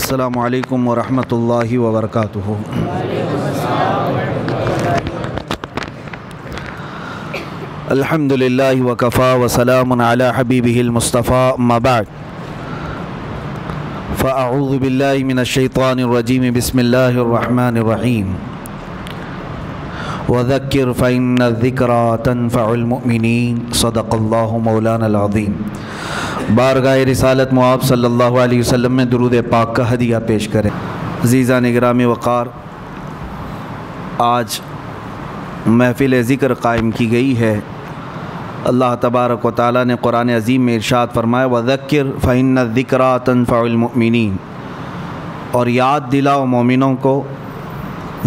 السلام علیکم ورحمۃ اللہ وبرکاتہ۔ الحمد للہ وکفا وسلام علی حبیبہ المصطفیٰ، اما بعد فاعوذ باللہ من الشیطان الرجیم، بسم اللہ الرحمن الرحیم۔ وذکر فإن الذکریٰ تنفع المؤمنین، صدق اللہ مولانا العظیم۔ بارگاہ رسالت مآب صلی اللہ علیہ وسلم میں درود پاک کا ہدیہ پیش کریں۔ عزیزان گرامی وقار، آج محفل ذکر قائم کی گئی ہے۔ اللہ تبارک و تعالیٰ نے قرآن عظیم میں ارشاد فرمایا، وذکر فإن الذکریٰ تنفع المؤمنین، اور یاد دلاؤ مومنوں کو،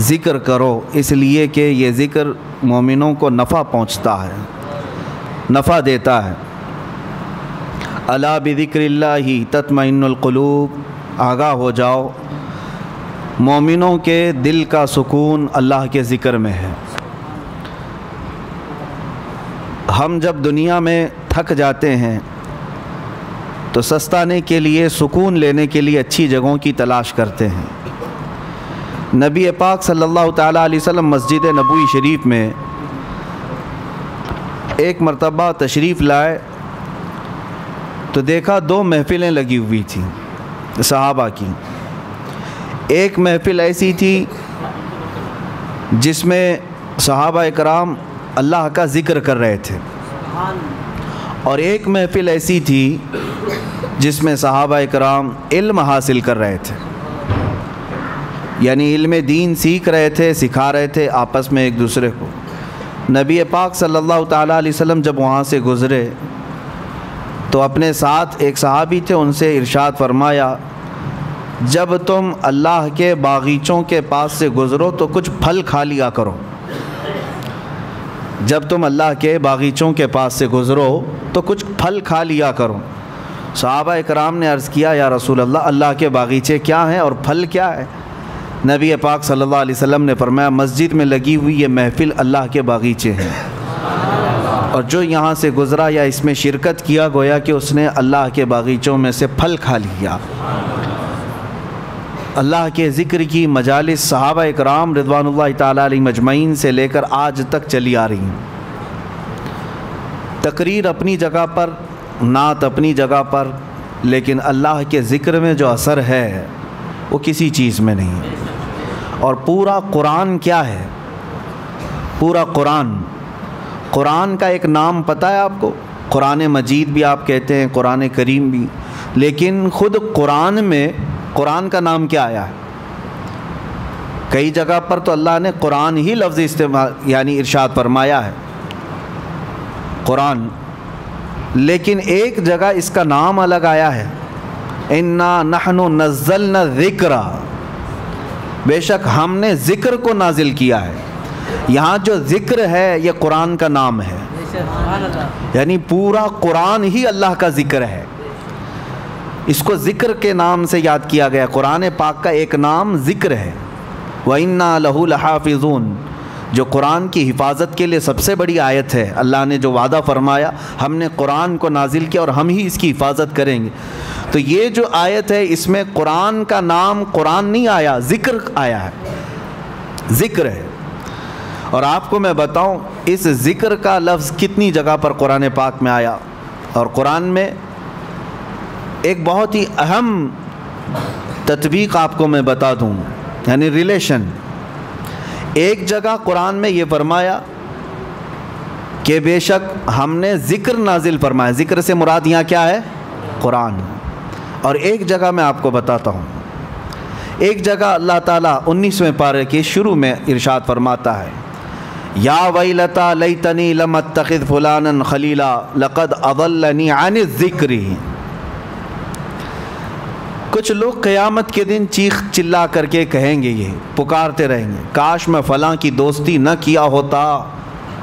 ذکر کرو، اس لیے کہ یہ ذکر مومنوں کو نفع پہنچتا ہے، نفع دیتا ہے۔ الا بذکر اللہ تطمئن القلوب، آگاہ ہو جاؤ، مومنوں کے دل کا سکون اللہ کے ذکر میں ہے۔ ہم جب دنیا میں تھک جاتے ہیں تو سستانے کے لیے، سکون لینے کے لیے اچھی جگہوں کی تلاش کرتے ہیں۔ نبی پاک صلی اللہ تعالیٰ علیہ وسلم مسجد نبوی شریف میں ایک مرتبہ تشریف لائے تو دیکھا دو محفلیں لگی ہوئی تھیں صحابہ کی۔ ایک محفل ایسی تھی جس میں صحابہ اکرام اللہ کا ذکر کر رہے تھے، اور ایک محفل ایسی تھی جس میں صحابہ اکرام علم حاصل کر رہے تھے، یعنی علم دین سیکھ رہے تھے، سکھا رہے تھے آپس میں ایک دوسرے کو۔ نبی پاک صلی اللہ تعالیٰ علیہ وسلم جب وہاں سے گزرے تو اپنے ساتھ ایک صحابی تھے، ان سے ارشاد فرمایا، جب تم اللہ کے باغیچوں کے پاس سے گزرو تو کچھ پھل کھا لیا کرو۔ جب تم اللہ کے باغیچوں کے پاس سے گزرو تو کچھ پھل کھا لیا کرو۔ صحابہ اکرام نے عرض کیا، یا رسول اللہ، اللہ کے باغیچے کیا ہیں اور پھل کیا ہے؟ نبی پاک صلی اللہ علیہ وسلم نے فرمایا، مسجد میں لگی ہوئی یہ محفل اللہ کے باغیچے ہیں، اور جو یہاں سے گزرا یا اس میں شرکت کیا، گویا کہ اس نے اللہ کے باغیچوں میں سے پھل کھا لیا۔ اللہ کے ذکر کی مجالس صحابہ اکرام رضوان اللہ تعالیٰ علیہ مجمعین سے لے کر آج تک چلی آ رہی ہیں۔ تقریر اپنی جگہ پر، نعت اپنی جگہ پر، لیکن اللہ کے ذکر میں جو اثر ہے وہ کسی چیز میں نہیں ہے۔ اور پورا قرآن کیا ہے؟ پورا قرآن کا ایک نام پتہ ہے آپ کو؟ قرآن مجید بھی آپ کہتے ہیں، قرآن کریم بھی، لیکن خود قرآن میں قرآن کا نام کیا آیا ہے؟ کئی جگہ پر تو اللہ نے قرآن ہی لفظ استعمال یعنی ارشاد فرمایا ہے، قرآن، لیکن ایک جگہ اس کا نام الگ آیا ہے، انا نحن نزلنا الذکر، بے شک ہم نے ذکر کو نازل کیا ہے۔ یہاں جو ذکر ہے یہ قرآن کا نام ہے، یعنی پورا قرآن ہی اللہ کا ذکر ہے، اس کو ذکر کے نام سے یاد کیا گیا۔ قرآن پاک کا ایک نام ذکر ہے، وَإِنَّا لَهُ لَحَافِظُونَ، جو قرآن کی حفاظت کے لیے سب سے بڑی آیت ہے۔ اللہ نے جو وعدہ فرمایا، ہم نے قرآن کو نازل کیا اور ہم ہی اس کی حفاظت کریں گے، تو یہ جو آیت ہے اس میں قرآن کا نام قرآن نہیں آیا، ذکر آیا ہے، ذکر ہے۔ اور آپ کو میں بتاؤں اس ذکر کا لفظ کتنی جگہ پر قرآن پاک میں آیا، اور قرآن میں ایک بہت ہی اہم تطبیق آپ کو میں بتا دوں، یعنی ریلیشن۔ ایک جگہ قرآن میں یہ فرمایا کہ بے شک ہم نے ذکر نازل فرمایا، ذکر سے مراد یہاں کیا ہے؟ قرآن۔ اور ایک جگہ میں آپ کو بتاتا ہوں، ایک جگہ اللہ تعالیٰ 19ویں پارے کے شروع میں ارشاد فرماتا ہے، یا ویلتا لیتنی لم اتخذ فلانا خلیلا لقد اضلنی عن الذکر۔ کچھ لوگ قیامت کے دن چیخ چلا کر کے کہیں گے، یہ پکارتے رہیں گے، کاش میں فلاں کی دوستی نہ کیا ہوتا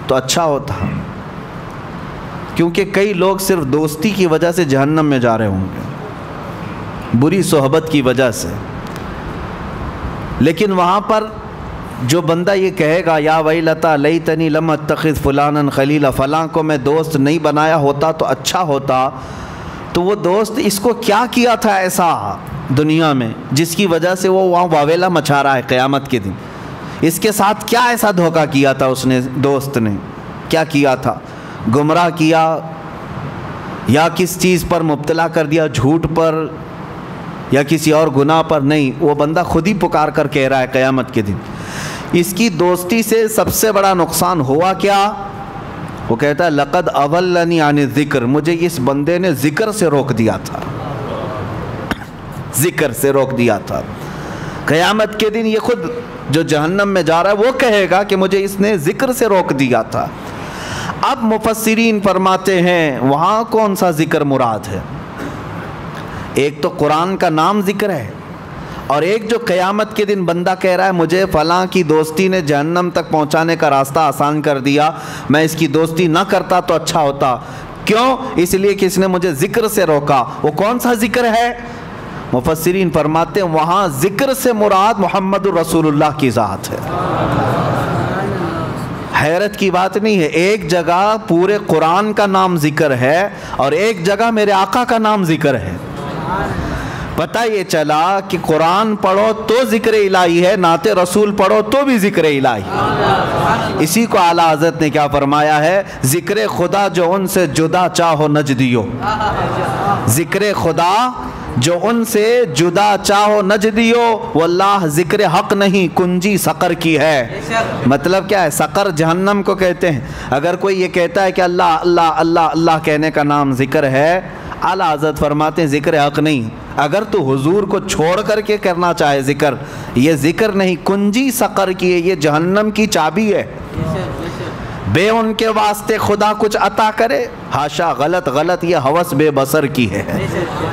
تو اچھا ہوتا، کیونکہ کئی لوگ صرف دوستی کی وجہ سے جہنم میں جا رہے ہوں گے، بری صحبت کی وجہ سے۔ لیکن وہاں پر جو بندہ یہ کہے گا، یا ویلتا لیتنی لم اتخذ فلانا خلیلا، فلاں کو میں دوست نہیں بنایا ہوتا تو اچھا ہوتا، تو وہ دوست اس کو کیا کیا تھا ایسا دنیا میں جس کی وجہ سے وہ وہاں واویلا مچا رہا ہے قیامت کے دن. اس کے ساتھ کیا ایسا دھوکہ کیا تھا اس نے, دوست نے کیا کیا تھا؟ گمراہ کیا یا کس چیز پر مبتلا کر دیا, جھوٹ پر یا کسی اور گناہ پر؟ نہیں, وہ بندہ خود ہی پکار کر کہہ رہا ہے قیامت کے دن. اس کی دوستی سے سب سے بڑا نقصان ہوا کیا؟ وہ کہتا ہے لقد اضلنی عن الذکر, مجھے اس بندے نے ذکر سے روک دیا تھا, ذکر سے روک دیا تھا. قیامت کے دن یہ خود جو جہنم میں جا رہا ہے وہ کہے گا کہ مجھے اس نے ذکر سے روک دیا تھا. اب مفسرین فرماتے ہیں وہاں کون سا ذکر مراد ہے؟ ایک تو قرآن کا نام ذکر ہے, اور ایک جو قیامت کے دن بندہ کہہ رہا ہے مجھے فلاں کی دوستی نے جہنم تک پہنچانے کا راستہ آسان کر دیا, میں اس کی دوستی نہ کرتا تو اچھا ہوتا. کیوں؟ اس لیے کہ اس نے مجھے ذکر سے روکا. وہ کون سا ذکر ہے؟ مفسرین فرماتے ہیں وہاں ذکر سے مراد محمد الرسول اللہ کی ذات ہے. حیرت کی بات نہیں ہے, ایک جگہ پورے قرآن کا نام ذکر ہے اور ایک جگہ میرے آقا کا نام ذکر ہے. پتہ یہ چلا کہ قرآن پڑھو تو ذکر الہی ہے, نعت رسول پڑھو تو بھی ذکر الہی. اسی کو اعلیٰ حضرت نے کیا فرمایا ہے, ذکر خدا جو ان سے جدا چاہو نجدیو, ذکر خدا جو ان سے جدا چاہو نجدیو, واللہ ذکر حق نہیں کنجی سقر کی ہے. مطلب کیا ہے؟ سقر جہنم کو کہتے ہیں. اگر کوئی یہ کہتا ہے کہ اللہ اللہ اللہ اللہ کہنے کا نام ذکر ہے, اعلیٰ حضرت فرماتے ہیں ذکر حق نہیں. اگر تو حضور کو چھوڑ کر کے کرنا چاہے ذکر, یہ ذکر نہیں, کنجی سقر کی ہے, یہ جہنم کی چابی ہے. بے ان کے واسطے خدا کچھ عطا کرے, ہاشا, غلط غلط, یہ ہوس بے بصر کی ہے.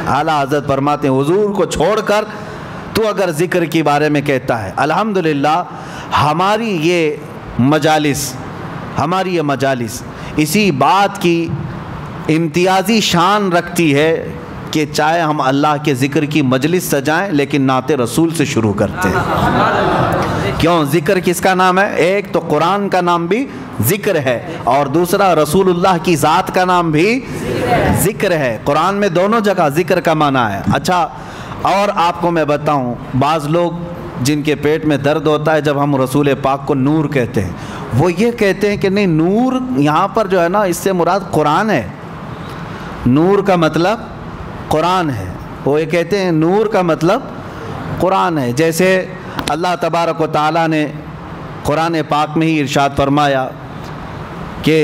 اعلیٰ حضرت فرماتے ہیں حضور کو چھوڑ کر تو اگر ذکر کے بارے میں کہتا ہے. الحمدللہ ہماری یہ مجالس اسی بات کی امتیازی شان رکھتی ہے کہ چاہے ہم اللہ کے ذکر کی مجلس سجائیں لیکن نعت رسول سے شروع کرتے ہیں. کیوں؟ ذکر کس کا نام ہے؟ ایک تو قرآن کا نام بھی ذکر ہے, اور دوسرا رسول اللہ کی ذات کا نام بھی ذکر ہے. قرآن میں دونوں جگہ ذکر کا معنی ہے. اچھا, اور آپ کو میں بتاؤں, بعض لوگ جن کے پیٹ میں درد ہوتا ہے جب ہم رسول پاک کو نور کہتے ہیں, وہ یہ کہتے ہیں کہ نہیں, نور یہاں پر جو ہے نا اس سے مراد قرآن ہے. نور کا مطلب قرآن ہے. وہ یہ کہتے ہیں نور کا مطلب قرآن ہے. جیسے اللہ تبارک و تعالیٰ نے قرآن پاک میں ہی ارشاد فرمایا کہ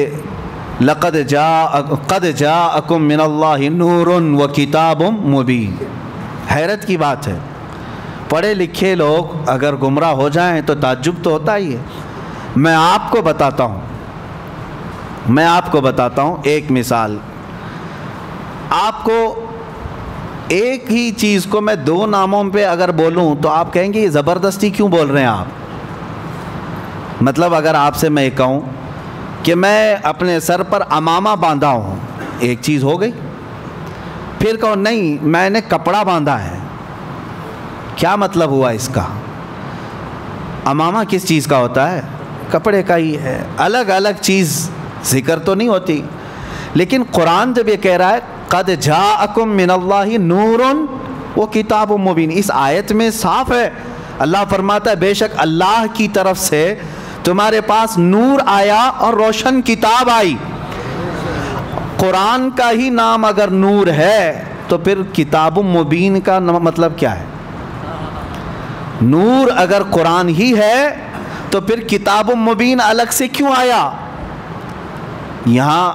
قد جاءکم من اللہ نور و کتاب مبین. حیرت کی بات ہے, پڑھے لکھے لوگ اگر گمراہ ہو جائیں تو تعجب تو ہوتا ہی ہے. میں آپ کو بتاتا ہوں ایک مثال. آپ کو ایک ہی چیز کو میں دو ناموں پہ اگر بولوں تو آپ کہیں گے یہ زبردستی کیوں بول رہے ہیں آپ. مطلب اگر آپ سے میں کہوں کہ میں اپنے سر پر امامہ باندھا ہوں, ایک چیز ہو گئی. پھر کہو نہیں میں نے کپڑا باندھا ہے, کیا مطلب ہوا اس کا؟ امامہ کس چیز کا ہوتا ہے؟ کپڑے کا ہی ہے. الگ الگ چیز ذکر تو نہیں ہوتی. لیکن قرآن جب یہ کہہ رہا ہے قد جاءکم من اللہ نور و کتاب مبین, اس آیت میں صاف ہے, اللہ فرماتا ہے بے شک اللہ کی طرف سے تمہارے پاس نور آیا اور روشن کتاب آئی. قرآن کا ہی نام اگر نور ہے تو پھر کتاب مبین کا مطلب کیا ہے؟ نور اگر قرآن ہی ہے تو پھر کتاب مبین الگ سے کیوں آیا؟ یہاں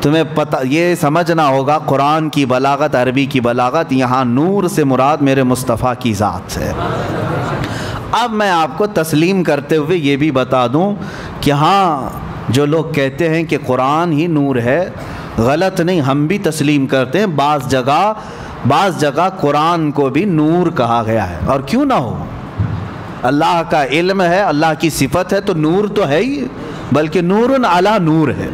تمہیں پتہ یہ سمجھنا ہوگا قرآن کی بلاغت, عربی کی بلاغت, یہاں نور سے مراد میرے مصطفیٰ کی ذات ہے. اب میں آپ کو تسلیم کرتے ہوئے یہ بھی بتا دوں کہ ہاں جو لوگ کہتے ہیں کہ قرآن ہی نور ہے, غلط نہیں, ہم بھی تسلیم کرتے ہیں. بعض جگہ قرآن کو بھی نور کہا گیا ہے, اور کیوں نہ ہو, اللہ کا علم ہے, اللہ کی صفت ہے, تو نور تو ہے ہی, بلکہ نور علی نور ہے.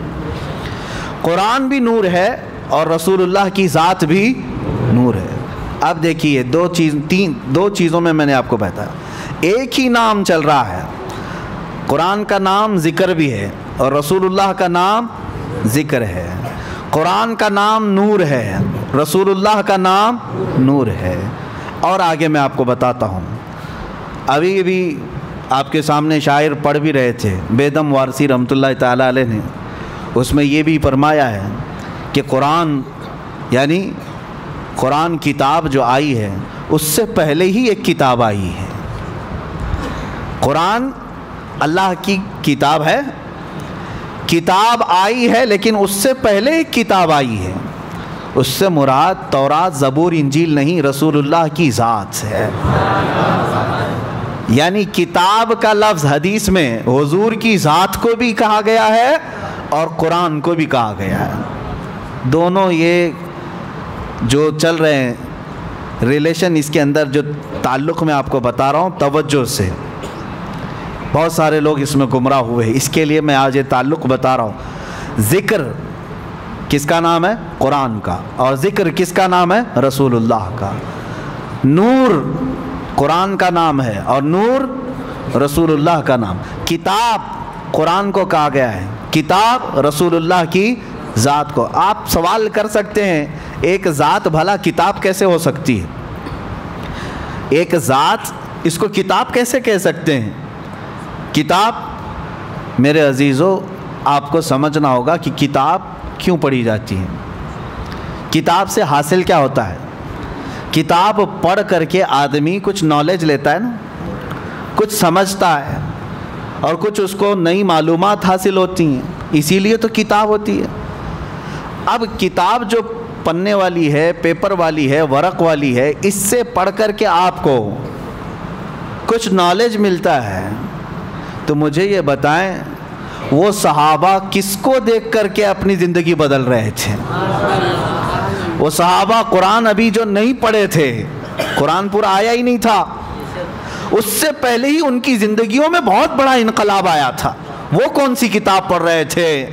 قرآن بھی نور ہے اور رسول اللہ کی ذات بھی نور ہے. اب دیکھیے دو چیزوں میں نے آپ کو بتایا, ایک ہی نام چل رہا ہے. قرآن کا نام ذکر بھی ہے اور رسول اللہ کا نام ذکر ہے. قرآن کا نام نور ہے, رسول اللہ کا نام نور ہے, اور آگے میں آپ کو بتاتا ہوں. ابھی بھی آپ کے سامنے شاعر پڑھ بھی رہے تھے بیدم وارسی رحمۃ اللہ تعالیٰ علیہ نے، اس میں یہ بھی فرمایا ہے کہ قرآن یعنی قرآن کتاب جو آئی ہے اس سے پہلے ہی ایک کتاب آئی ہے. قرآن اللہ کی کتاب ہے، کتاب آئی ہے لیکن اس سے پہلے ایک کتاب آئی ہے. اس سے مراد تورات زبور انجیل نہیں، رسول اللہ کی ذات ہے. یعنی کتاب کا لفظ حدیث میں حضور کی ذات کو بھی کہا گیا ہے اور قرآن کو بھی کہا گیا ہے. دونوں یہ جو چل رہے ہیں ریلیشن، اس کے اندر جو تعلق میں آپ کو بتا رہا ہوں توجہ سے، بہت سارے لوگ اس میں گمراہ ہوئے ہیں. اس کے لیے میں آج یہ تعلق بتا رہا ہوں. ذکر کس کا نام ہے؟ قرآن کا. اور ذکر کس کا نام ہے؟ رسول اللہ کا. نور قرآن کا نام ہے اور نور رسول اللہ کا نام. کتاب قرآن کو کہا گیا ہے، کتاب رسول اللہ کی ذات کو. آپ سوال کر سکتے ہیں ایک ذات بھلا کتاب کیسے ہو سکتی ہے؟ ایک ذات اس کو کتاب کیسے کہہ سکتے ہیں؟ کتاب میرے عزیزو آپ کو سمجھنا ہوگا کہ کتاب کیوں پڑھی جاتی ہے. کتاب سے حاصل کیا ہوتا ہے؟ کتاب پڑھ کر کے آدمی کچھ نالج لیتا ہے نا، کچھ سمجھتا ہے اور کچھ اس کو نئی معلومات حاصل ہوتی ہیں، اسی لیے تو کتاب ہوتی ہے. اب کتاب جو پنے والی ہے، پیپر والی ہے، ورق والی ہے، اس سے پڑھ کر کے آپ کو کچھ نالج ملتا ہے. تو مجھے یہ بتائیں وہ صحابہ کس کو دیکھ کر کے اپنی زندگی بدل رہے تھے؟ وہ صحابہ قرآن ابھی جو نہیں پڑھے تھے، قرآن پورا آیا ہی نہیں تھا، اس سے پہلے ہی ان کی زندگیوں میں بہت بڑا انقلاب آیا تھا. وہ کون سی کتاب پڑھ رہے تھے؟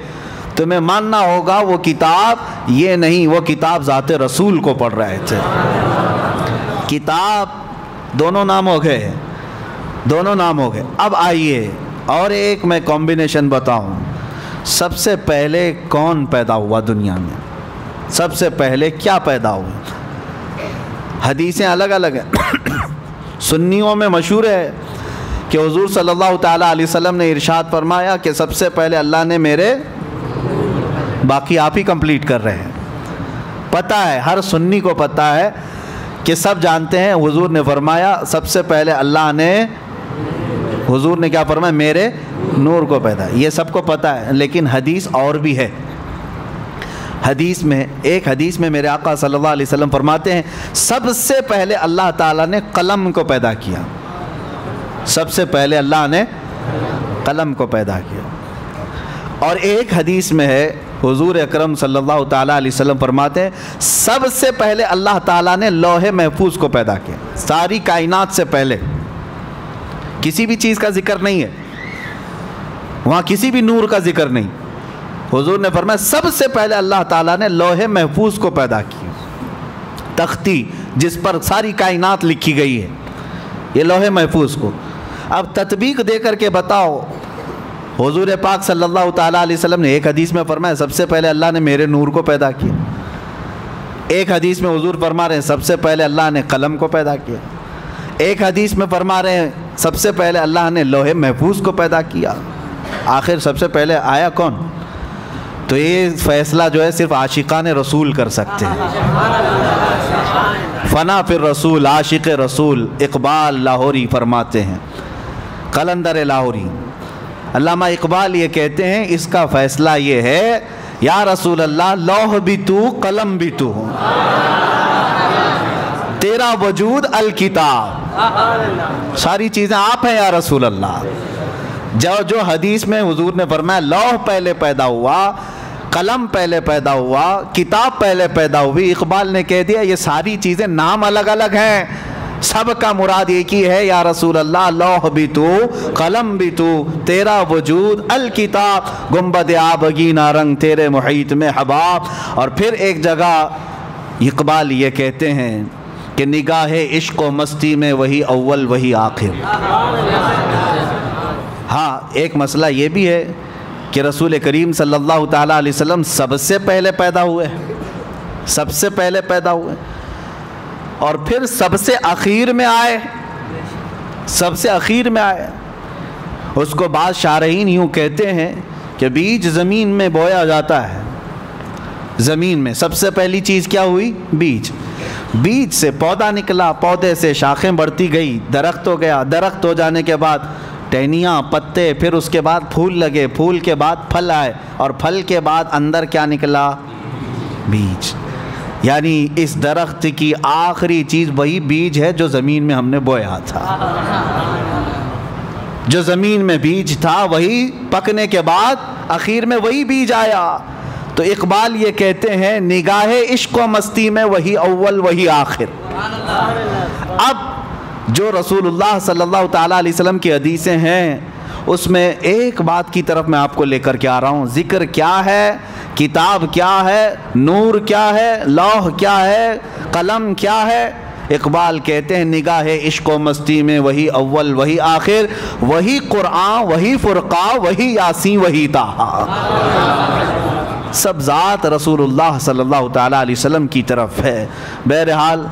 تمہیں ماننا ہوگا وہ کتاب یہ نہیں، وہ کتاب ذات رسول کو پڑھ رہے تھے. کتاب دونوں نام ہو گئے، دونوں نام ہو گئے. اب آئیے اور ایک میں کمبینیشن بتاؤں. سب سے پہلے کون پیدا ہوا دنیا میں؟ سب سے پہلے کیا پیدا ہوا؟ حدیثیں الگ الگ ہیں. سنیوں میں مشہور ہے کہ حضور صلی اللہ تعالیٰ علیہ وسلم نے ارشاد فرمایا کہ سب سے پہلے اللہ نے میرے، باقی آپ ہی کمپلیٹ کر رہے ہیں. پتہ ہے، ہر سنی کو پتہ ہے کہ سب جانتے ہیں حضور نے فرمایا سب سے پہلے اللہ نے، حضور نے کیا فرمایا؟ میرے نور کو پیدا. یہ سب کو پتہ ہے، لیکن حدیث اور بھی ہے. حدیث میں ایک حدیث میں میرے آقا صلی اللہ علیہ وسلم فرماتے ہیں سب سے پہلے اللہ تعالیٰ نے قلم کو پیدا کیا. سب سے پہلے اللہ نے قلم کو پیدا کیا. اور ایک حدیث میں ہے حضور اکرم صلی اللہ تعالیٰ علیہ وسلم فرماتے ہیں سب سے پہلے اللہ تعالیٰ نے لوح محفوظ کو پیدا کیا. ساری کائنات سے پہلے کسی بھی چیز کا ذکر نہیں ہے وہاں، کسی بھی نور کا ذکر نہیں. حضور نے فرمایا سب سے پہلے اللہ تعالیٰ نے لوح محفوظ کو پیدا کیا. تختی جس پر ساری کائنات لکھی گئی ہے، یہ لوح محفوظ کو. اب تطبیق دے کر کے بتاؤ، حضور پاک صلی اللہ تعالیٰ علیہ وسلم نے ایک حدیث میں فرمایا سب سے پہلے اللہ نے میرے نور کو پیدا کیا. ایک حدیث میں حضور فرما رہے ہیں سب سے پہلے اللہ نے قلم کو پیدا کیا. ایک حدیث میں فرما رہے ہیں سب سے پہلے اللہ نے لوح محفوظ کو پیدا کیا. آخر سب سے پہلے آیا کون؟ تو یہ فیصلہ جو ہے صرف عاشقان رسول کر سکتے ہیں. فنا فی الرسول، عاشق رسول اقبال لاہوری فرماتے ہیں، قلندر لاہوری علامہ اقبال یہ کہتے ہیں اس کا فیصلہ یہ ہے یا رسول اللہ لوح بھی تو قلم بھی تو، تیرا وجود الکتاب، ساری چیزیں آپ ہیں یا رسول اللہ. جو حدیث میں حضور نے فرمایا لوح پہلے پیدا ہوا، قلم پہلے پیدا ہوا، کتاب پہلے پیدا ہوئی، اقبال نے کہہ دیا یہ ساری چیزیں نام الگ الگ ہیں، سب کا مراد ایک ہی ہے یا رسول اللہ لوح بھی تو قلم بھی تو، تیرا وجود الکتاب، گنبد آبگینہ رنگ تیرے محیط میں حباب. اور پھر ایک جگہ اقبال یہ کہتے ہیں کہ نگاہ عشق و مستی میں وہی اول وہی آخر. ہاں ایک مسئلہ یہ بھی ہے کہ رسول کریم صلی اللہ تعالیٰ علیہ وسلم سب سے پہلے پیدا ہوئے، سب سے پہلے پیدا ہوئے. اور پھر سب سے اخیر میں آئے، سب سے اخیر میں آئے۔ اس کو بعض شارحین یوں کہتے ہیں کہ بیج زمین میں بویا جاتا ہے، زمین میں سب سے پہلی چیز کیا ہوئی؟ بیج۔ بیج سے پودا نکلا، پودے سے شاخیں بڑھتی گئی، درخت ہو گیا، درخت ہو جانے کے بعد ٹہنیاں، پتے، پھر اس کے بعد پھول لگے، پھول کے بعد پھل آئے، اور پھل کے بعد اندر کیا نکلا؟ بیج۔ یعنی اس درخت کی آخری چیز وہی بیج ہے جو زمین میں ہم نے بویا تھا۔ جو زمین میں بیج تھا وہی پکنے کے بعد آخر میں وہی بیج آیا۔ تو اقبال یہ کہتے ہیں نگاہ عشق و مستی میں وہی اول وہی آخر۔ اب جو رسول اللہ صلی اللہ تعالیٰ علیہ وسلم کی حدیثیں ہیں اس میں ایک بات کی طرف میں آپ کو لے کر کے آ رہا ہوں۔ ذکر کیا ہے، کتاب کیا ہے، نور کیا ہے، لوح کیا ہے، قلم کیا ہے؟ اقبال کہتے ہیں نگاہ عشق و مستی میں وہی اول وہی آخر، وہی قرآن وہی فرقان وہی یاسین وہی طٰہٰ۔ سب ذات رسول اللہ صلی اللہ تعالیٰ علیہ وسلم کی طرف ہے۔ بہرحال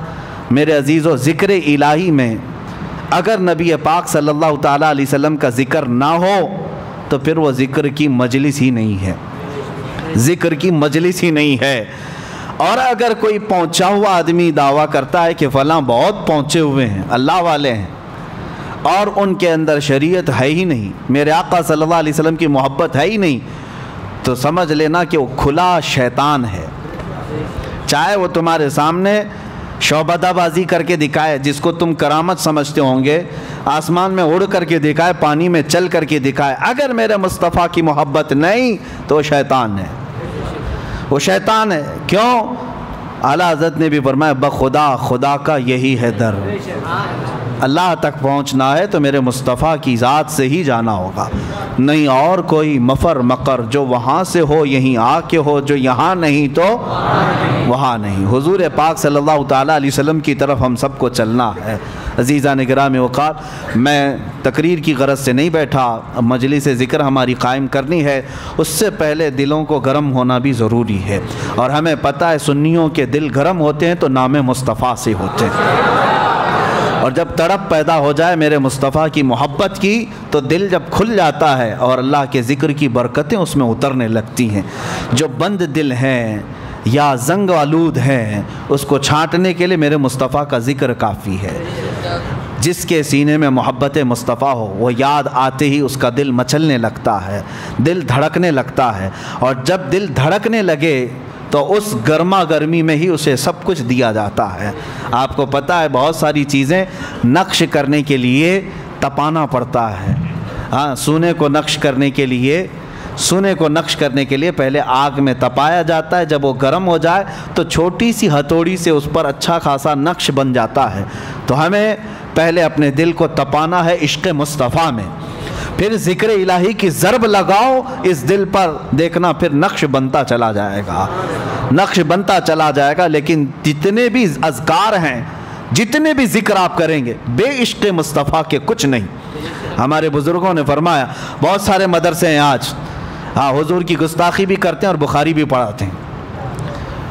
میرے عزیزو، ذکر الہی میں اگر نبی پاک صلی اللہ تعالیٰ علیہ وسلم کا ذکر نہ ہو تو پھر وہ ذکر کی مجلس ہی نہیں ہے، ذکر کی مجلس ہی نہیں ہے۔ اور اگر کوئی پہنچا ہوا آدمی دعویٰ کرتا ہے کہ فلاں بہت پہنچے ہوئے ہیں، اللہ والے ہیں، اور ان کے اندر شریعت ہے ہی نہیں، میرے آقا صلی اللہ علیہ وسلم کی محبت ہے ہی نہیں، تو سمجھ لینا کہ وہ کھلا شیطان ہے۔ چاہے وہ تمہارے سامنے شعبدہ بازی کر کے دکھائے، جس کو تم کرامت سمجھتے ہوں گے، آسمان میں اڑ کر کے دکھائے، پانی میں چل کر کے دکھائے، اگر میرے مصطفیٰ کی محبت نہیں تو وہ شیطان ہے، وہ شیطان ہے۔ کیوں؟ اعلیٰ حضرت نے بھی فرمایا بخدا خدا کا یہی ہے در، اللہ تک پہنچنا ہے تو میرے مصطفیٰ کی ذات سے ہی جانا ہوگا، نہیں اور کوئی مفر مقر، جو وہاں سے ہو یہیں آ کے ہو، جو یہاں نہیں تو وہاں نہیں۔ حضور پاک صلی اللہ تعالیٰ علیہ وسلم کی طرف ہم سب کو چلنا ہے۔ عزیزان گرامی وقار، میں تقریر کی غرض سے نہیں بیٹھا، مجلس ذکر ہماری قائم کرنی ہے، اس سے پہلے دلوں کو گرم ہونا بھی ضروری ہے، اور ہمیں پتہ ہے سنیوں کے دل گرم ہوتے ہیں تو نام مصطفیٰ سے ہوتے ہیں، اور جب تڑپ پیدا ہو جائے میرے مصطفیٰ کی محبت کی تو دل جب کھل جاتا ہے اور اللہ کے ذکر کی برکتیں اس میں اترنے لگتی ہیں۔ جو بند دل ہیں یا زنگ آلود ہیں اس کو چھانٹنے کے لیے میرے مصطفیٰ کا ذکر کافی ہے۔ جس کے سینے میں محبت مصطفیٰ ہو وہ یاد آتے ہی اس کا دل مچلنے لگتا ہے، دل دھڑکنے لگتا ہے، اور جب دل دھڑکنے لگے تو اس گرما گرمی میں ہی اسے سب کچھ دیا جاتا ہے۔ آپ کو پتہ ہے بہت ساری چیزیں نقش کرنے کے لیے تپانا پڑتا ہے۔ ہاں، سونے کو نقش کرنے کے لیے پہلے آگ میں تپایا جاتا ہے، جب وہ گرم ہو جائے تو چھوٹی سی ہتھوڑی سے اس پر اچھا خاصا نقش بن جاتا ہے۔ تو ہمیں پہلے اپنے دل کو تپانا ہے عشق مصطفیٰ میں، پھر ذکر الہی کی ضرب لگاؤ اس دل پر، دیکھنا پھر نقش بنتا چلا جائے گا، نقش بنتا چلا جائے گا۔ لیکن جتنے بھی اذکار ہیں، جتنے بھی ذکر آپ کریں گے، بے عشق مصطفیٰ کے کچھ نہیں۔ ہمارے بزرگوں نے فرمایا، بہت سارے مدرسے ہیں آج، ہاں، حضور کی گستاخی بھی کرتے ہیں اور بخاری بھی پڑھاتے ہیں،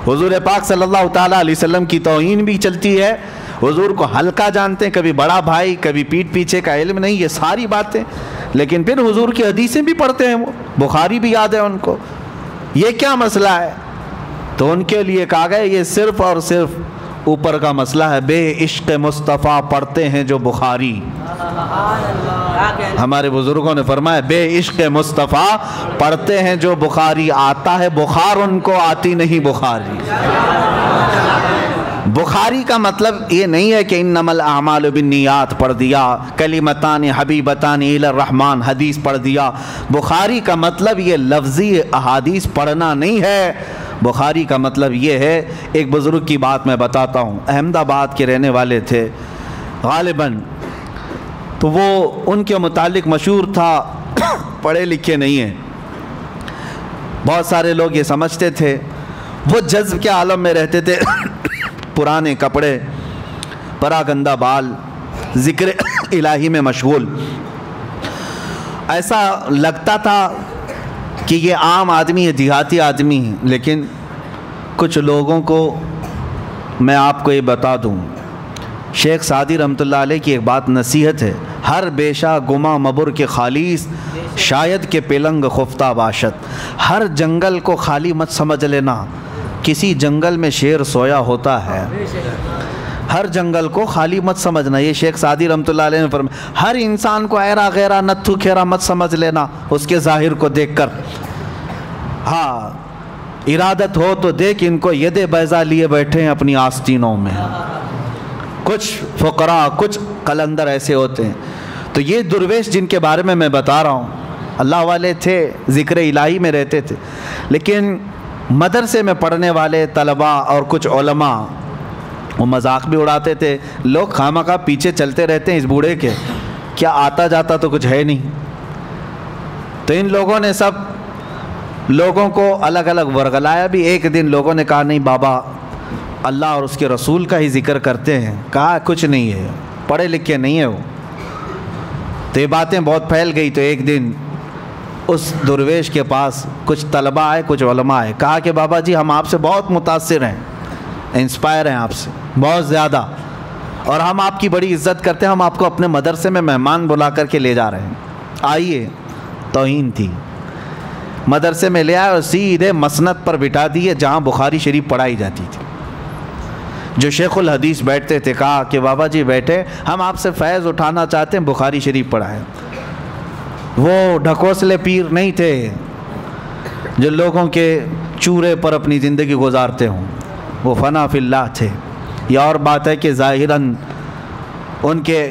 حضور پاک صلی اللہ تعالیٰ علیہ وسلم کی توہین بھی چلتی ہے، حضور کو ہلکا جانتے ہیں، کبھی بڑا بھائی، کبھی پیٹھ پیچھے کا علم نہیں، یہ ساری باتیں، لیکن پھر حضور کی حدیثیں بھی پڑھتے ہیں، وہ بخاری بھی یاد ہے ان کو۔ یہ کیا مسئلہ ہے؟ تو ان کے لیے کہا گیا یہ صرف اور صرف اوپر کا مسئلہ ہے، بے عشق مصطفیٰ پڑھتے ہیں جو بخاری۔ ہمارے بزرگوں نے فرمایا بے عشق مصطفیٰ پڑھتے ہیں جو بخاری، آتا ہے بخار ان کو، آتی نہیں بخاری۔ بخاری کا مطلب یہ نہیں ہے کہ انما الاعمال بالنیات پڑھ دیا، کلمتان حبیبتان الی الرحمن حدیث پڑھ دیا۔ بخاری کا مطلب یہ لفظی احادیث پڑھنا نہیں ہے، بخاری کا مطلب یہ ہے، ایک بزرگ کی بات میں بتاتا ہوں، احمد آباد کے رہنے والے تھے غالباً، تو وہ ان کے متعلق مشہور تھا پڑھے لکھے نہیں ہیں، بہت سارے لوگ یہ سمجھتے تھے، وہ جذب کے عالم میں رہتے تھے، پرانے کپڑے، پراگندہ بال، ذکر الہی میں مشغول، ایسا لگتا تھا کہ یہ عام آدمی ہے، دیہاتی آدمی ہے۔ لیکن کچھ لوگوں کو میں آپ کو یہ بتا دوں، شیخ سعدی رحمۃ اللہ علیہ کی ایک بات نصیحت ہے، ہر بیشہ گما مبر کے خالیس شاید کہ پلنگ خفتہ باشد، ہر جنگل کو خالی مت سمجھ لینا، کسی جنگل میں شیر سویا ہوتا ہے، ہر جنگل کو خالی مت سمجھنا، یہ شیخ سعدی رحمۃ اللہ علیہ نے فرمایا۔ ہر انسان کو ایرا غیرہ نتھو کھیرا مت سمجھ لینا اس کے ظاہر کو دیکھ کر، ہاں ارادت ہو تو دیکھ ان کو ید بیضا لیے بیٹھے ہیں اپنی آستینوں میں۔ کچھ فقراء کچھ قلندر ایسے ہوتے ہیں۔ تو یہ درویش جن کے بارے میں بتا رہا ہوں، اللہ والے تھے، ذکر الہی میں رہتے تھے، لیکن مدرسے میں پڑھنے والے طلباء اور کچھ علماء وہ مذاق بھی اڑاتے تھے، لوگ خامخواہ پیچھے چلتے رہتے ہیں اس بوڑھے کے، کیا آتا جاتا تو کچھ ہے نہیں۔ تو ان لوگوں نے سب لوگوں کو الگ الگ ورگلایا بھی۔ ایک دن لوگوں نے کہا نہیں بابا اللہ اور اس کے رسول کا ہی ذکر کرتے ہیں، کہا کچھ نہیں ہے، پڑھے لکھے نہیں ہے وہ۔ تو یہ باتیں بہت پھیل گئی۔ تو ایک دن اس درویش کے پاس کچھ طلباء آئے، کچھ علماء آئے، کہا کہ بابا جی ہم آپ سے بہت متاثر ہیں، انسپائر ہیں آپ سے بہت زیادہ، اور ہم آپ کی بڑی عزت کرتے ہیں، ہم آپ کو اپنے مدرسے میں مہمان بلا کر کے لے جا رہے ہیں، آئیے۔ توہین تھی۔ مدرسے میں لے آئے اور سیدھے مسند پر بٹھا دیے جہاں بخاری شریف پڑھائی جاتی تھی۔ جو شیخ الحدیث بیٹھتے تھے کہا کہ بابا جی بیٹھے، ہم آپ سے فیض اٹھانا چاہتے ہیں، بخاری شریف پڑھائیں۔ وہ ڈھکوسلے پیر نہیں تھے جو لوگوں کے چورے پر اپنی زندگی گزارتے ہوں، وہ فنا فی اللہ تھے۔ یہ اور بات ہے کہ ظاہراً ان کے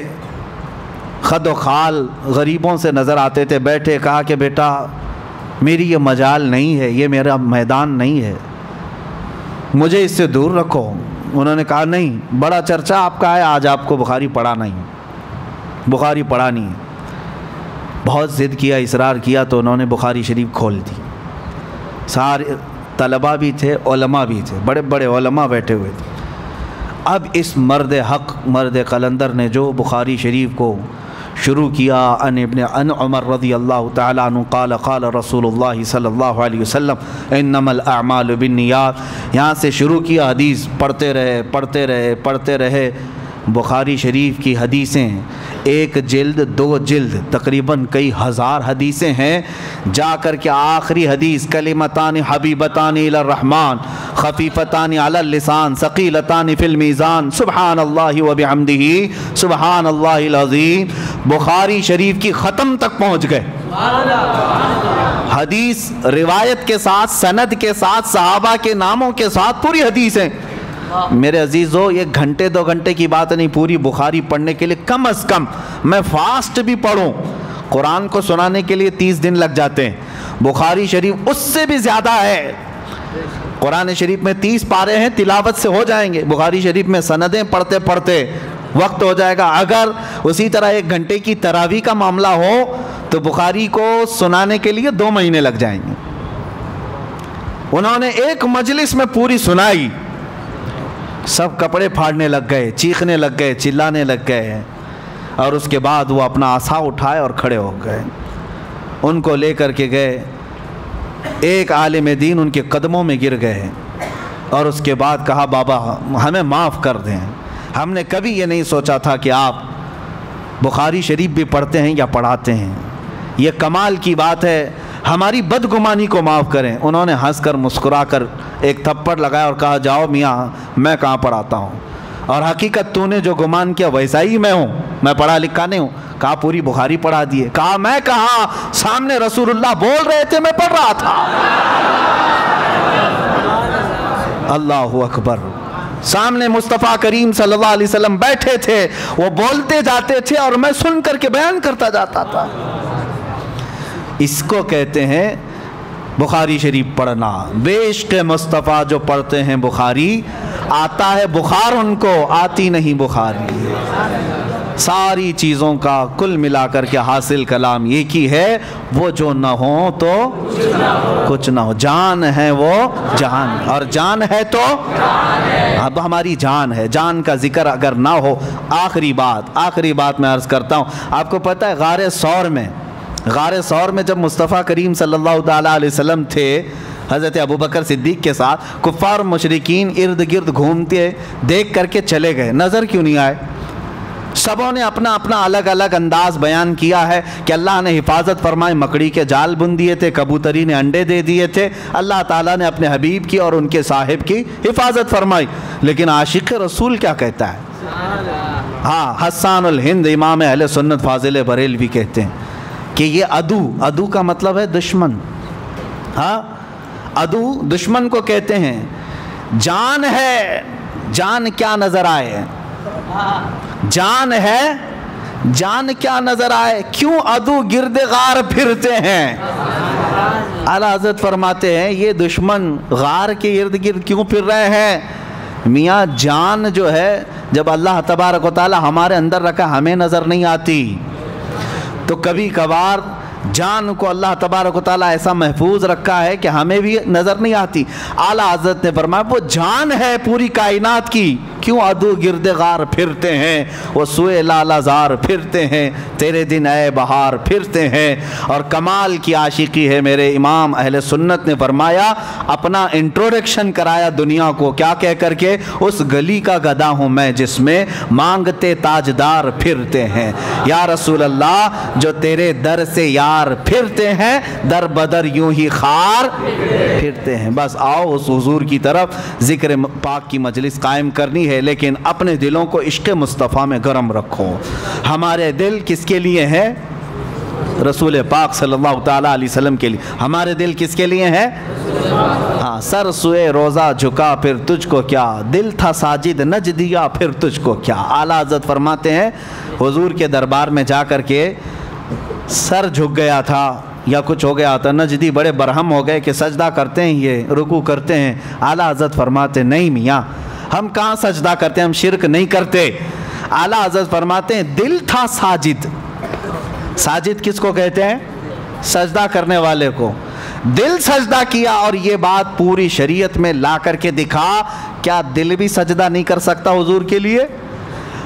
خد و خال غریبوں سے نظر آتے تھے۔ بیٹھے، کہا کہ بیٹا میری یہ مجال نہیں ہے، یہ میرا میدان نہیں ہے، مجھے اس سے دور رکھو۔ انہوں نے کہا نہیں، بڑا چرچا آپ کا ہے، آج آپ کو بخاری پڑھانا ہی، بخاری پڑھانی ہے۔ بہت ضد کیا، اصرار کیا، تو انہوں نے بخاری شریف کھول دی۔ سارے طلباء بھی تھے، علماء بھی تھے، بڑے بڑے علماء بیٹھے ہوئے تھے۔ اب اس مرد حق، مرد قلندر نے جو بخاری شریف کو شروع کیا، ان عمر رضی اللہ تعالیٰ عنہ قال قال رسول اللہ صلی اللہ علیہ وسلم انما الاعمال بالنیات، یہاں سے شروع کیا، حدیث پڑھتے رہے پڑھتے رہے پڑھتے رہے۔ بخاری شریف کی حدیثیں ایک جلد، دو جلد، تقریباً کئی ہزار حدیثیں ہیں، جا کر کے آخری حدیث کلمتان حبیبتان الی الرحمن خفیفتان علی اللسان ثقیلتان فی المیزان سبحان اللہ وبحمدہ سبحان اللہ العظیم، بخاری شریف کی ختم تک پہنچ گئے۔ حدیث روایت کے ساتھ، سند کے ساتھ، صحابہ کے ناموں کے ساتھ پوری حدیثیں۔ میرے عزیزو، یہ گھنٹے دو گھنٹے کی بات نہیں، پوری بخاری پڑھنے کے لیے کم از کم میں فاسٹ بھی پڑھوں، قرآن کو سنانے کے لیے 30 دن لگ جاتے ہیں، بخاری شریف اس سے بھی زیادہ ہے۔ قرآن شریف میں 30 پارے ہیں، تلاوت سے ہو جائیں گے، بخاری شریف میں سندیں پڑھتے پڑھتے وقت ہو جائے گا۔ اگر اسی طرح 1 گھنٹے کی تراویح کا معاملہ ہو تو بخاری کو سنانے کے لیے 2 مہینے لگ جائیں گے۔ انہوں نے ایک مجلس میں پوری سنائی، سب کپڑے پھاڑنے لگ گئے، چیخنے لگ گئے، چلانے لگ گئے، اور اس کے بعد وہ اپنا عصا اٹھائے اور کھڑے ہو گئے۔ ان کو لے کر کے گئے، ایک عالم دین ان کے قدموں میں گر گئے، اور اس کے بعد کہا بابا ہمیں معاف کر دیں، ہم نے کبھی یہ نہیں سوچا تھا کہ آپ بخاری شریف بھی پڑھتے ہیں یا پڑھاتے ہیں، یہ کمال کی بات ہے، ہماری بدگمانی کو معاف کریں۔ انہوں نے ہنس کر مسکرا کر ایک تھپڑ لگایا اور کہا جاؤ میاں، میں کہاں پڑھاتا ہوں، اور حقیقت تو نے جو گمان کیا ویسا ہی میں ہوں، میں پڑھا لکھا نہیں ہوں۔ کہا پوری بخاری پڑھا دیے۔ کہا میں کہا، سامنے رسول اللہ بول رہے تھے، میں پڑھ رہا تھا۔ اللہ اکبر، سامنے مصطفیٰ کریم صلی اللہ علیہ وسلم بیٹھے تھے، وہ بولتے جاتے تھے اور میں سن کر کے بیان کرتا جاتا تھا۔ اس کو کہتے ہیں بخاری شریف پڑھنا۔ بے عشق مصطفیٰ جو پڑھتے ہیں بخاری، آتا ہے بخار ان کو، آتی نہیں بخاری۔ ساری چیزوں کا کل ملا کر کے حاصل کلام ایک ہی ہے، وہ جو نہ ہو تو کچھ نہ ہو، جان ہے وہ جان، اور جان ہے تو اب ہماری جان ہے، جان کا ذکر اگر نہ ہو۔ آخری بات میں عرض کرتا ہوں، آپ کو پتہ ہے غار ثور میں جب مصطفیٰ کریم صلی اللہ تعالیٰ علیہ وسلم تھے، حضرت ابوبکر صدیق کے ساتھ کفار مشرکین ارد گرد گھومتے دیکھ کر کے چلے گئے، نظر کیوں نہیں آئے؟ سبوں نے اپنا اپنا الگ الگ انداز بیان کیا ہے کہ اللہ نے حفاظت فرمائی، مکڑی کے جال بن دیے تھے، کبوتری نے انڈے دے دیے تھے، اللہ تعالیٰ نے اپنے حبیب کی اور ان کے صاحب کی حفاظت فرمائی۔ لیکن عاشق رسول کیا کہتا ہے؟ ہاں، حسان الہند امام اہل سنت فاضل بریلوی کہتے ہیں کہ یہ عدو کا مطلب ہے دشمن۔ ہاں، عدو دشمن کو کہتے ہیں۔ جان ہے، جان کیا نظر آئے؟ جان ہے، جان کیا نظر آئے؟ کیوں عدو گرد غار پھرتے ہیں؟ اعلیٰ حضرت فرماتے ہیں یہ دشمن غار کے ارد گرد کیوں پھر رہے ہیں؟ میاں جان جو ہے جب اللہ تبارک و تعالی ہمارے اندر رکھا ہمیں نظر نہیں آتی، تو کبھی کبھار جان کو اللہ تبارک و تعالیٰ ایسا محفوظ رکھا ہے کہ ہمیں بھی نظر نہیں آتی۔ اعلیٰ حضرت نے فرمایا وہ جان ہے پوری کائنات کی، کیوں عدو گرد غار پھرتے ہیں، وہ سوئے لالا زار پھرتے ہیں، تیرے دن اے بہار پھرتے ہیں۔ اور کمال کی عاشقی ہے، میرے امام اہل سنت نے فرمایا، اپنا انٹروڈکشن کرایا دنیا کو کیا کہہ کر کے، اس گلی کا گدا ہوں میں جس میں مانگتے تاجدار پھرتے ہیں۔ یا رسول اللہ جو تیرے در سے یار پھرتے ہیں، در بدر یوں ہی خار پھرتے ہیں۔ بس آؤ اس حضور کی طرف، ذکر پاک کی مجلس قائم کرنی ہے، لیکن اپنے دلوں کو عشق مصطفیٰ میں گرم رکھو۔ ہمارے دل کس کے لیے ہیں؟ رسول پاک صلی اللہ تعالیٰ علیہ وسلم کے لیے۔ ہمارے دل کس کے لیے ہیں؟ ہاں، سر سوئے روزہ جھکا پھر تجھ کو کیا، دل تھا ساجد نج دیا پھر تجھ کو کیا۔ اعلیٰ حضرت فرماتے ہیں حضور کے دربار میں جا کر کے سر جھک گیا تھا یا کچھ ہو گیا تھا، نجدی بڑے برہم ہو گئے کہ سجدہ کرتے ہیں، یہ رکوع کرتے ہیں۔ اعلیٰ حضرت فرماتے نہیں میاں، ہم کہاں سجدہ کرتے ہیں، ہم شرک نہیں کرتے۔ اعلیٰ حضرت فرماتے ہیں دل تھا ساجد۔ ساجد کس کو کہتے ہیں؟ سجدہ کرنے والے کو۔ دل سجدہ کیا، اور یہ بات پوری شریعت میں لا کر کے دکھا، کیا دل بھی سجدہ نہیں کر سکتا حضور کے لیے؟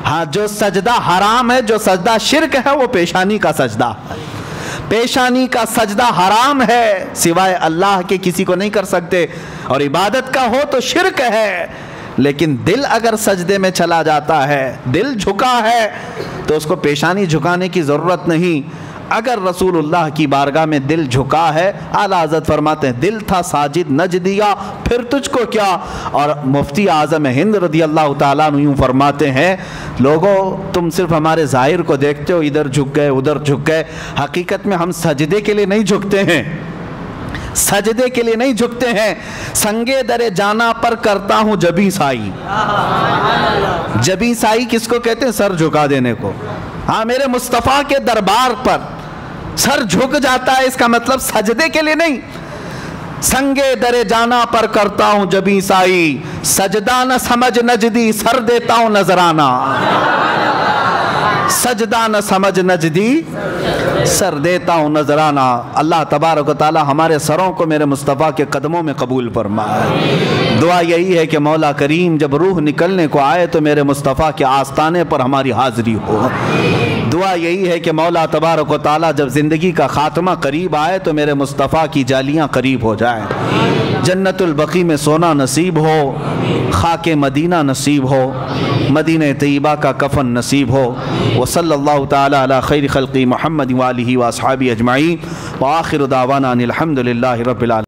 ہاں، جو سجدہ حرام ہے، جو سجدہ شرک ہے، وہ پیشانی کا سجدہ ہے۔ پیشانی کا سجدہ حرام ہے، سوائے اللہ کے کسی کو نہیں کر سکتے، اور عبادت کا ہو تو شرک ہے۔ لیکن دل اگر سجدے میں چلا جاتا ہے، دل جھکا ہے، تو اس کو پیشانی جھکانے کی ضرورت نہیں۔ اگر رسول اللہ کی بارگاہ میں دل جھکا ہے، اعلیٰ حضرت فرماتے ہیں دل تھا ساجد نج دیا پھر تجھ کو کیا۔ اور مفتی اعظم ہند رضی اللہ تعالیٰ عنہ یوں فرماتے ہیں لوگوں تم صرف ہمارے ظاہر کو دیکھتے ہو، ادھر جھک گئے ادھر جھک گئے، حقیقت میں ہم سجدے کے لیے نہیں جھکتے ہیں، سجدے کے لیے نہیں جھکتے ہیں۔ سنگے در جانا پر کرتا ہوں جبیں سائی۔ جبیں سائی کس کو کہتے ہیں؟ سر جھکا دینے کو۔ ہاں، میرے مصطفیٰ کے دربار پر سر جھک جاتا ہے، اس کا مطلب سجدے کے لیے نہیں۔ سنگے در جانا پر کرتا ہوں جبیں سائی، سجدہ نہ سمجھ نجدی سر دیتا ہوں نذرانہ۔ سجدہ نہ سمجھ نجدی سر دیتا ہوں نذرانہ۔ اللہ تبارک و تعالی ہمارے سروں کو میرے مصطفیٰ کے قدموں میں قبول فرمائے۔ دعا یہی ہے کہ مولا کریم جب روح نکلنے کو آئے تو میرے مصطفیٰ کے آستانے پر ہماری حاضری ہو۔ دعا یہی ہے کہ مولا تبارک و تعالی جب زندگی کا خاتمہ قریب آئے تو میرے مصطفیٰ کی جالیاں قریب ہو جائیں، جنت البقیع میں سونا نصیب ہو، خاک مدینہ نصیب ہو، مدینہ طیبہ کا کفن نصیب ہو۔ وصلی اللہ تعالی علی خیر خلق محمد وآلہ واصحابہ اجمعین، وآخر دعوانا ان الحمد للہ رب العالمین۔